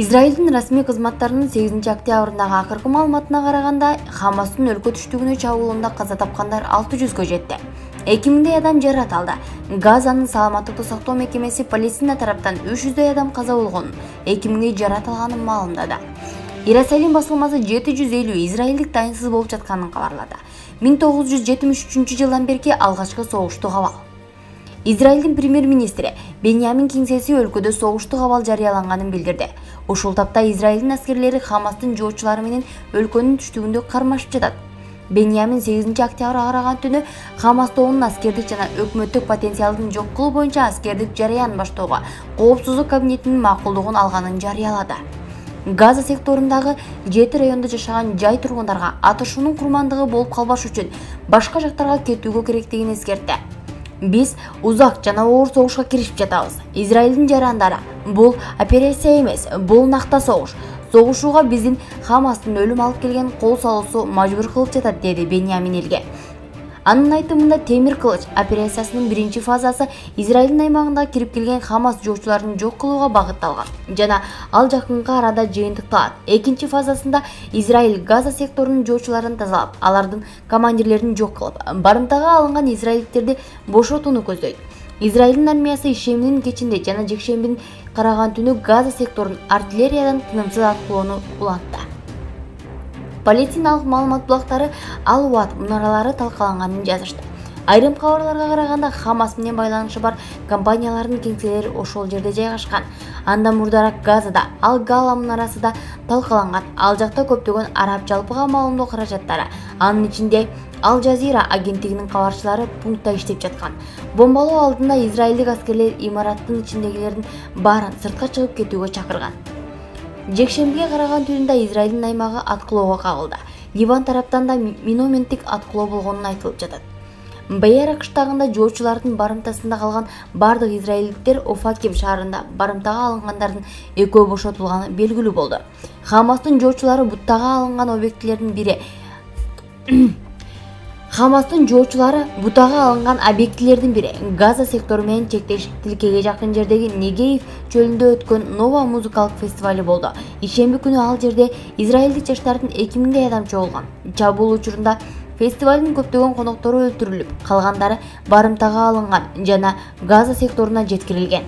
Израилдин расмий кызматтарынын 8-октябрындагы акыркы маалыматына караганда, Хамастын өлкө түштүгүнө чабуулунда каза тапкандар 600-гө жетти. 2000 адам жаракат алды. Газанын саламаттыкты сактоо мекемеси Палестина тараптан 300 адам каза болгонун, 2000 жаракат алганын маалымдады. Иерусалим басылмасы 750 израилдик дайынсыз болуп жатканын кабарлады. 1973 жылдан берки алгачкы согушту кабал. Израилдин премьер-министри Беньямин кеңсеси өлкөдө согуштук абал жарыяланганын билдирди. Ушул тапта Израилдин аскерлери Хамастын жоочулары менен өлкөнүн түштүгүндө кармашып жатат. Беньямин 8-октябрга караган түнү Хамас тобунун аскердик жана өкмөттүк потенциалдын жок кылуу боюнча аскердик жарыян баштоого коопсуздук кабинетинин макулдугун алганын жарыялады. Газа секторундагы 7 райондо жашаган жай тургундарга атышуунун курмандыгы болуп калбаш үчүн башка жактарга кетүүгө керектигин эскертти. Биз узак жана оор согушка киришип жатабыз. Израилдин жарандары, бул операция эмес, бул накта согуш. Согушууга биздин Хамастын өлүм алып келген кол салуусу мажбур кылып жатат, деди Беньямин элге. Анын айтымында Темир кылыч операциясынын биринчи фазасы Израилдин аймагына кирип келген Хамас жоочуларын жок кылууга багытталган жана ал жакынкы арада жыйынтыкталат. Экинчи фазасында Израиль Газа секторунун жоочуларын тазалап, алардын командирлерин жок кылып, барымтага алынган израилдиктерди бошотууну көздөйт. Израилдин армиясы ишембинин кечинде жана жекшембинин караган түнү Газа секторун артиллериядан тынымсыз аткылоону улантты. Палестиналык маалымат булактары Ал-Уат мунаралары талкаланганын жазышты. Айрым кабарларга караганда Хамас менен байланышы бар компаниялардын кеңселери ошол жерде жайгашкан. Андан мурдараак Газада Ал-Гала мунарасы да талкаланган. Ал жакта көптөгөн араб жалпыга маалымдоо каражаттары, анын ичинде Ал Жазира агенттигинин кабарчылары пунктта иштеп жаткан. Бомбалоо алдында израилдик аскерлер имараттын ичиндегилердин баарын сыртка чыгып кетүүгө чакырган. Жекшембиге караган түнүндө Израилдин аймагы аткылоого кагылды. Ливан тараптан да миноменттик аткылоо болгонун айтылып жатат. Бейара кыштагында жоочулардын барымтасында калган бардык израилдиктер Офаким шаарында барымтага алынгандардын экөө бошотулганы белгилүү болду. Хамастын жоочулары буттага алынган объектилердин бири Газа сектору менен чектеш тилкеге жакын жердеги Негеев чөлүндө өткөн Нова музыкалык фестивали болду. Ишемби күнү ал жерде израилдик жаштардын 2000 адам чогулган. Чабуул учурунда фестивалдын көптөгөн коноктору өлтүрүлүп, калгандары барымтага алынган жана Газа секторуна жеткирилген.